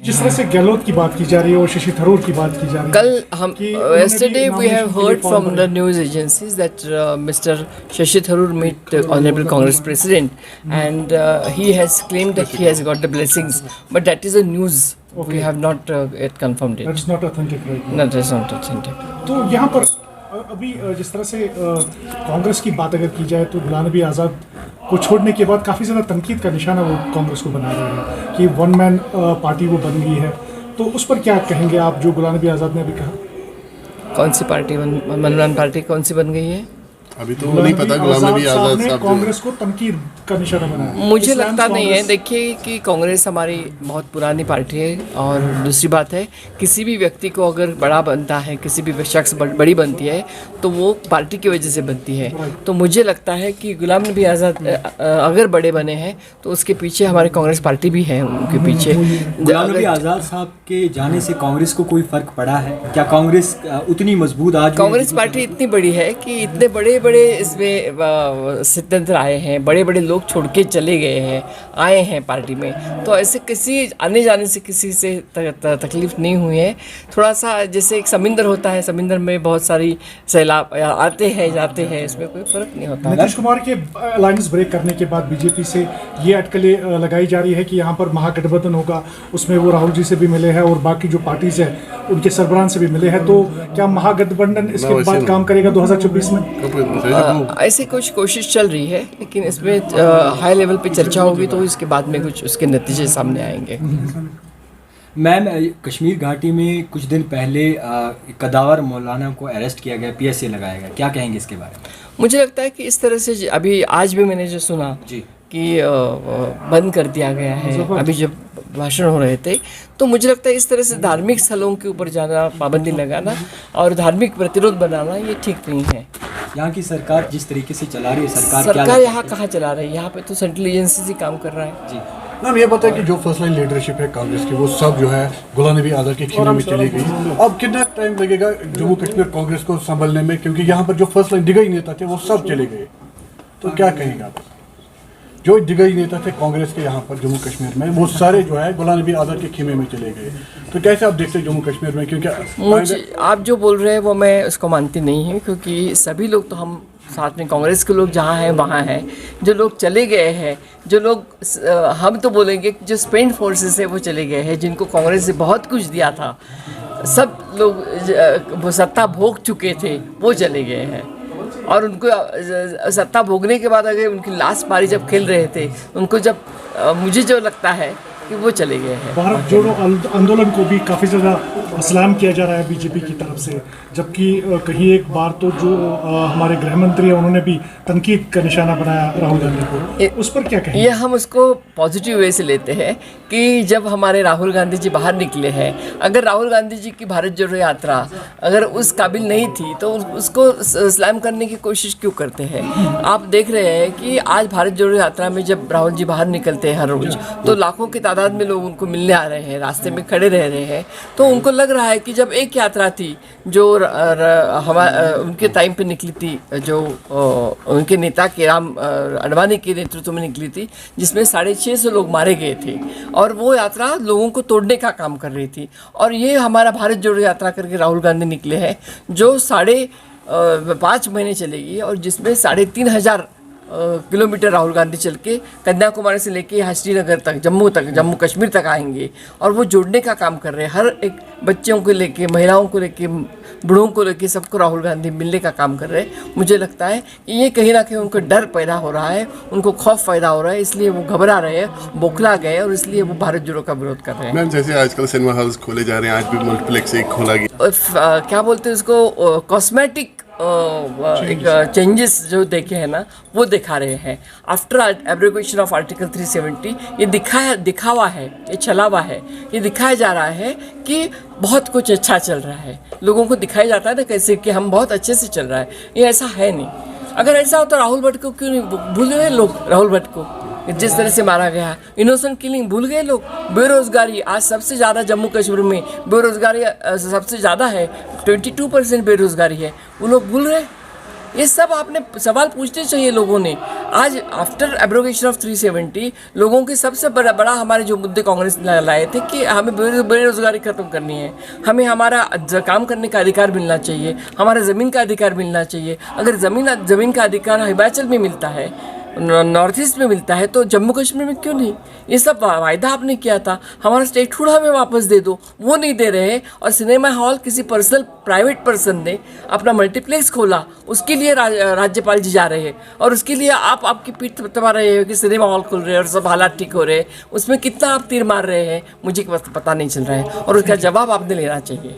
जिस तरह से गहलोत की बात की जा रही है और शशि थरूर की बात की जा रही है, कल हम yesterday we have heard from the news agencies that Mr. Shashi Tharoor met Honorable Congress President and he has claimed that he has got the blessings, but that is a news. We have not yet confirmed it. That's not authentic right now. No, that is not authentic. तो यहाँ पर अभी जिस तरह से कांग्रेस की बात अगर की जाए तो गुलाम नबी आज़ाद को छोड़ने के बाद काफ़ी ज़्यादा तनकीद का निशाना वो कांग्रेस को बना रही है कि वन मैन पार्टी वो बन गई है, तो उस पर क्या कहेंगे आप जो गुलाम नबी आज़ाद ने अभी कहा? कौन सी पार्टी मनमान पार्टी कौन सी बन गई है? अभी तो नहीं पता। गुलाम नबी आज़ाद ने कांग्रेस को तनकीद का निशाना बनाया। मुझे लगता नहीं है। देखिए कि कांग्रेस हमारी बहुत पुरानी पार्टी है और दूसरी बात है किसी भी व्यक्ति को अगर बड़ा बनता है, किसी भी शख्स बड़ी बनती है तो वो पार्टी की वजह से बनती है। तो मुझे लगता है कि गुलाम नबी आज़ाद अगर बड़े बने हैं तो उसके पीछे हमारे कांग्रेस पार्टी भी है उनके पीछे। गुलाम नबी आज़ाद साहब के जाने से कांग्रेस को कोई फ़र्क पड़ा है क्या? कांग्रेस उतनी मजबूत आज कांग्रेस पार्टी इतनी बड़ी है कि इतने बड़े इसमें सिद्धांत आए हैं, बड़े बड़े लोग छोड़ के चले गए हैं, आए हैं पार्टी में, तो ऐसे किसी आने जाने से किसी से तकलीफ नहीं हुई है। थोड़ा सा जैसे एक समुंदर होता है, समुंदर में बहुत सारी सैलाब आते हैं जाते हैं, इसमें कोई फर्क नहीं होता। नीतीश कुमार के अलायंस ब्रेक करने के बाद बीजेपी से ये अटकलें लगाई जा रही है कि यहाँ पर महागठबंधन होगा, उसमें वो राहुल जी से भी मिले हैं और बाकी जो पार्टीज है उनके सरबराह से भी मिले हैं, तो क्या महागठबंधन इसके बाद काम करेगा 2024 में? ऐसे कुछ कोशिश चल रही है, लेकिन इसमें हाई लेवल पे चर्चा होगी तो इसके बाद में कुछ उसके नतीजे सामने आएंगे। मैम, कश्मीर घाटी में कुछ दिन पहले कदावर मौलाना को अरेस्ट किया गया, PSA लगाया गया, क्या कहेंगे इसके बारे में? मुझे लगता है कि इस तरह से अभी आज भी मैंने जो सुना जी कि बंद कर दिया गया है, अभी जब भाषण हो रहे थे, तो मुझे लगता है इस तरह से धार्मिक स्थलों के ऊपर ज़्यादा पाबंदी लगाना और धार्मिक प्रतिरोध बनाना ये ठीक नहीं है। यहाँ की सरकार जिस तरीके से चला रही है, सरकार यहाँ कहाँ चला रही है? यहाँ पे तो सेंट्रल एजेंसी से काम कर रहा है। जी मैम, ये बताया कि जो फर्स्ट लाइन लीडरशिप है कांग्रेस की वो सब जो है गुलाम नबी आज़ाद के खेमे में चली गई। अब कितना टाइम लगेगा जम्मू कश्मीर कांग्रेस को संभलने में, क्योंकि यहाँ पर जो फर्स्ट लाइन दिग्गज नेता थे वो सब चले गए, तो क्या कहेंगे आप? जो दिग्गज नेता थे कांग्रेस के यहाँ पर जम्मू कश्मीर में वो सारे जो है गुलाम नबी आज़ाद के खेमे में चले गए, तो कैसे आप देखते हैं जम्मू कश्मीर में? क्योंकि मुझे आप जो बोल रहे हैं वो मैं उसको मानती नहीं हूँ, क्योंकि सभी लोग तो हम साथ में कांग्रेस के लोग जहाँ हैं वहाँ हैं, जो लोग चले गए हैं, जो लोग हम तो बोलेंगे जो स्पेंड फोर्सेस है वो चले गए हैं, जिनको कांग्रेस ने बहुत कुछ दिया था, सब लोग वो सत्ता भोग चुके थे वो चले गए हैं। और उनको सत्ता भोगने के बाद अगर उनकी लास्ट पारी जब खेल रहे थे उनको जब मुझे जो लगता है कि वो चले गए हैं। भारत जोड़ो आंदोलन को भी काफ़ी ज़्यादा सलाम किया जा रहा है बीजेपी की तरफ से, जबकि कहीं एक बार तो जो हमारे गृह मंत्री हैं उन्होंने भी तनकीद का निशाना बनाया राहुल गांधी को, उस पर क्या कहें? ये हम उसको पॉजिटिव वे से लेते हैं कि जब हमारे राहुल गांधी जी बाहर निकले हैं, अगर राहुल गांधी जी की भारत जोड़ो यात्रा अगर उस काबिल नहीं थी तो उसको सलाम करने की कोशिश क्यों करते हैं? आप देख रहे हैं कि आज भारत जोड़ो यात्रा में जब राहुल जी बाहर निकलते हैं हर रोज़, तो लाखों की तादाद में लोग उनको मिलने आ रहे हैं, रास्ते में खड़े रह रहे हैं, तो उनको लग रहा है कि जब एक यात्रा थी जो उनके टाइम पे निकली थी, जो उनके नेता के राम अडवाणी के नेतृत्व में निकली थी, जिसमें 650 लोग मारे गए थे, और वो यात्रा लोगों को तोड़ने का काम कर रही थी। और ये हमारा भारत जोड़ो यात्रा करके राहुल गांधी निकले हैं जो 5.5 महीने चलेगी और जिसमें 3,500 किलोमीटर राहुल गांधी चल के कन्याकुमारी से लेके यहाँ श्रीनगर तक, जम्मू कश्मीर तक आएंगे, और वो जोड़ने का काम कर रहे हैं। हर एक बच्चों को लेके, महिलाओं को लेके, बूढ़ों को लेके सबको राहुल गांधी मिलने का काम कर रहे हैं। मुझे लगता है कि ये कहीं ना कहीं उनको डर पैदा हो रहा है, उनको खौफ पैदा हो रहा है, इसलिए वो घबरा रहे हैं, बौखला गए, और इसलिए वो भारत जोड़ो का विरोध कर रहे हैं। मैम, जैसे आजकल सिनेमा हॉल्स खोले जा रहे हैं, आज भी मल्टीप्लेक्स एक खोला गया, क्या बोलते हैं उसको, कॉस्मेटिक एक चेंजेस जो देखे हैं ना वो दिखा रहे हैं। आफ्टर एब्रोगेशन ऑफ आर्टिकल 370 ये दिखावा है, ये छलावा है, ये दिखाया जा रहा है कि बहुत कुछ अच्छा चल रहा है, लोगों को दिखाया जाता है ना कैसे कि हम बहुत अच्छे से चल रहा है। ये ऐसा है नहीं। अगर ऐसा हो तो राहुल भट्ट को क्यों नहीं भूल गए लोग? राहुल भट्ट को जिस तरह से मारा गया, इनोसेंट किलिंग भूल गए लोग। बेरोजगारी आज सबसे ज़्यादा जम्मू कश्मीर में बेरोजगारी सबसे ज़्यादा है, 22% बेरोजगारी है, वो लोग भूल रहे। ये सब आपने सवाल पूछने चाहिए लोगों ने। आज आफ्टर एब्रोगेशन ऑफ 370 लोगों के सबसे बड़ा हमारे जो मुद्दे कांग्रेस ने लाए थे कि हमें बेरोजगारी खत्म करनी है, हमें हमारा काम करने का अधिकार मिलना चाहिए, हमारा ज़मीन का अधिकार मिलना चाहिए। अगर ज़मीन का अधिकार हिमाचल में मिलता है, नॉर्थ ईस्ट में मिलता है, तो जम्मू कश्मीर में क्यों नहीं? ये सब वायदा आपने किया था, हमारा स्टेटहुड हमें वापस दे दो, वो नहीं दे रहे हैं। और सिनेमा हॉल किसी प्राइवेट पर्सन ने अपना मल्टीप्लेक्स खोला, उसके लिए राज्यपाल जी जा रहे हैं और उसके लिए आप आपकी पीठ थपथपा रहे हो कि सिनेमा हॉल खुल रहे हैं और सब हालात ठीक हो रहे हैं। उसमें कितना आप तीर मार रहे हैं मुझे पता नहीं चल रहा है और उसका जवाब आपने लेना चाहिए।